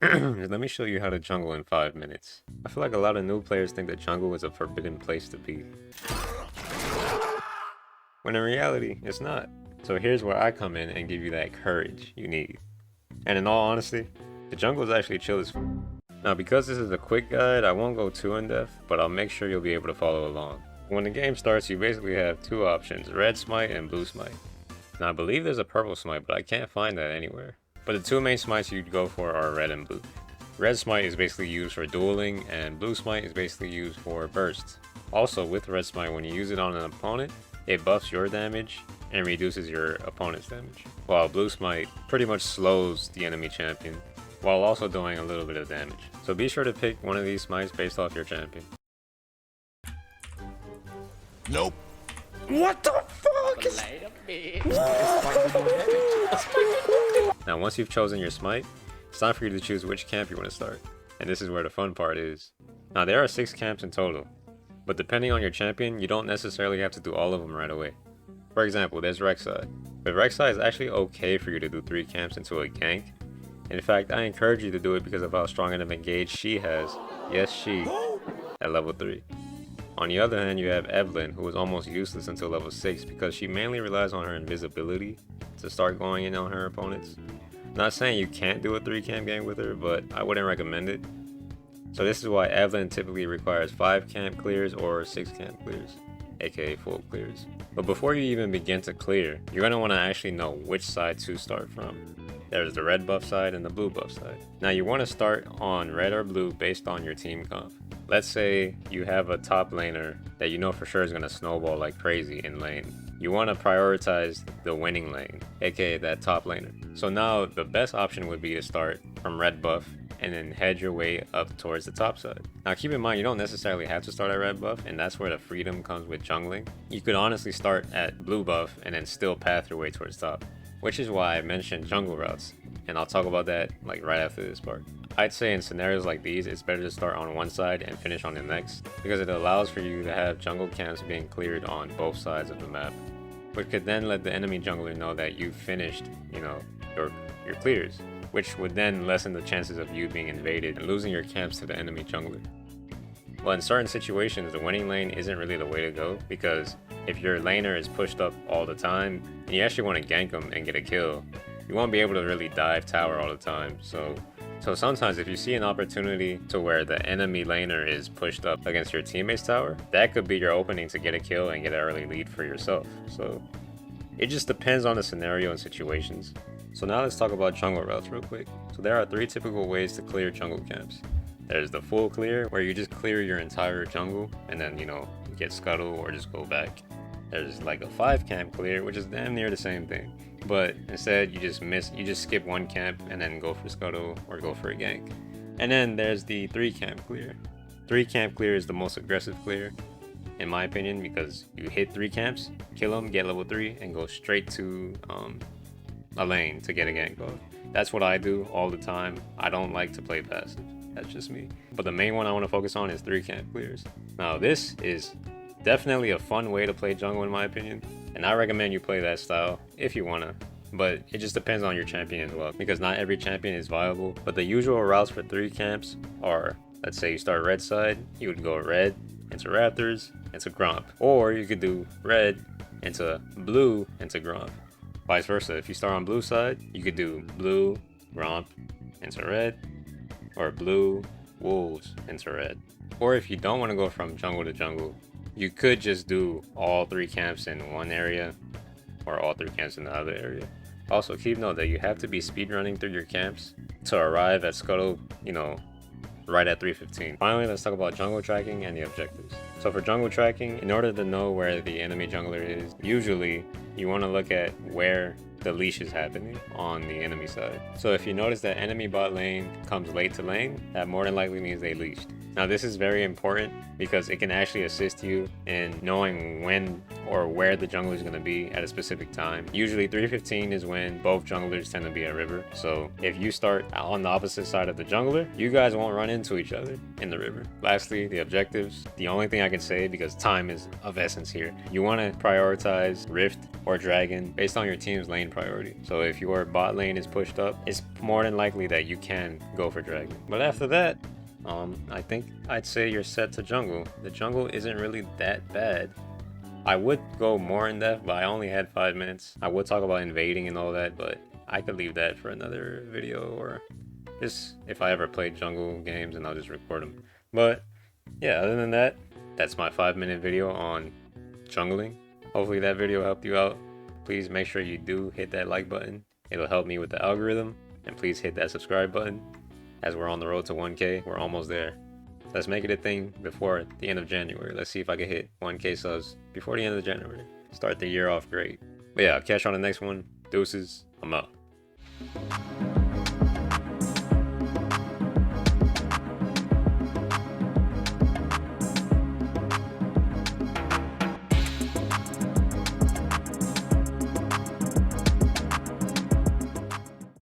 Let me show you how to jungle in 5 minutes. I feel like a lot of new players think that jungle is a forbidden place to be, when in reality, it's not. So here's where I come in and give you that courage you need. And in all honesty, the jungle is actually chill as f. Now because this is a quick guide, I won't go too in depth, but I'll make sure you'll be able to follow along. When the game starts, you basically have two options, red smite and blue smite. Now I believe there's a purple smite, but I can't find that anywhere. But the two main smites you'd go for are red and blue. Red smite is basically used for dueling, and blue smite is basically used for bursts. Also with red smite, when you use it on an opponent, it buffs your damage and reduces your opponent's damage, while blue smite pretty much slows the enemy champion, while also doing a little bit of damage. So be sure to pick one of these smites based off your champion. Nope. What the fuck? Now once you've chosen your smite, it's time for you to choose which camp you want to start. And this is where the fun part is. Now there are 6 camps in total, but depending on your champion, you don't necessarily have to do all of them right away. For example, there's Rek'Sai. With Rek'Sai, it's actually okay for you to do 3 camps into a gank. In fact, I encourage you to do it because of how strong of engage she has. Yes, she, at level 3. On the other hand, you have Evelyn, who is almost useless until level 6 because she mainly relies on her invisibility to start going in on her opponents. Not saying you can't do a 3 camp game with her, but I wouldn't recommend it. So this is why Evelyn typically requires 5 camp clears or 6 camp clears, aka full clears. But before you even begin to clear, you're going to want to actually know which side to start from. There's the red buff side and the blue buff side. Now you want to start on red or blue based on your team comp. Let's say you have a top laner that you know for sure is going to snowball like crazy in lane. You want to prioritize the winning lane, aka that top laner. So now the best option would be to start from red buff and then head your way up towards the top side. Now keep in mind, you don't necessarily have to start at red buff, and that's where the freedom comes with jungling. You could honestly start at blue buff and then still path your way towards top, which is why I mentioned jungle routes, and I'll talk about that like right after this part. I'd say in scenarios like these, it's better to start on one side and finish on the next, because it allows for you to have jungle camps being cleared on both sides of the map, which could then let the enemy jungler know that you've finished, your clears, which would then lessen the chances of you being invaded and losing your camps to the enemy jungler. Well, in certain situations, the winning lane isn't really the way to go, because if your laner is pushed up all the time, and you actually want to gank them and get a kill, you won't be able to really dive tower all the time. So sometimes if you see an opportunity to where the enemy laner is pushed up against your teammate's tower, that could be your opening to get a kill and get an early lead for yourself. So it just depends on the scenario and situations. So now let's talk about jungle routes real quick. So there are 3 typical ways to clear jungle camps. There's the full clear, where you just clear your entire jungle and then, get scuttle or just go back. There's like a 5 camp clear, which is damn near the same thing, but instead you just skip 1 camp and then go for scuttle or go for a gank. And then there's the 3 camp clear. 3 camp clear is the most aggressive clear, in my opinion, because you hit 3 camps, kill them, get level 3, and go straight to a lane to get a gank off. That's what I do all the time. I don't like to play passive. That's just me. But the main one I want to focus on is 3 camp clears. Now this is definitely a fun way to play jungle in my opinion, and I recommend you play that style if you wanna, but it just depends on your champion as well, because not every champion is viable. But the usual routes for 3 camps are, let's say you start red side, you would go red into Raptors into Gromp, or you could do red into blue into Gromp. Vice versa, if you start on blue side, you could do blue Gromp into red, or blue wolves into red. Or if you don't want to go from jungle to jungle, you could just do all 3 camps in one area or all 3 camps in the other area. Also keep note that you have to be speedrunning through your camps to arrive at scuttle, right at 315. Finally, let's talk about jungle tracking and the objectives. So for jungle tracking, in order to know where the enemy jungler is, usually you want to look at where the leash is happening on the enemy side. So if you notice that enemy bot lane comes late to lane, that more than likely means they leashed. Now this is very important because it can actually assist you in knowing when or where the jungler is going to be at a specific time. Usually 3:15 is when both junglers tend to be at river. So if you start on the opposite side of the jungler, you guys won't run into each other in the river. Lastly, the objectives. The only thing I can say, because time is of essence here, you want to prioritize Rift or Dragon based on your team's lane priority. So if your bot lane is pushed up, it's more than likely that you can go for Dragon. But after that, I think I'd say you're set to jungle. The jungle isn't really that bad. I would go more in depth, but I only had 5 minutes. I would talk about invading and all that, but I could leave that for another video, or just if I ever played jungle games, and I'll just record them. But yeah, other than that, that's my 5-minute video on jungling. Hopefully that video helped you out. Please make sure you do hit that like button. It'll help me with the algorithm. And please hit that subscribe button, as we're on the road to 1K. We're almost there. Let's make it a thing before the end of January. Let's see if I can hit 1K subs before the end of January. Start the year off great. But yeah, I'll catch you on the next one. Deuces. I'm out.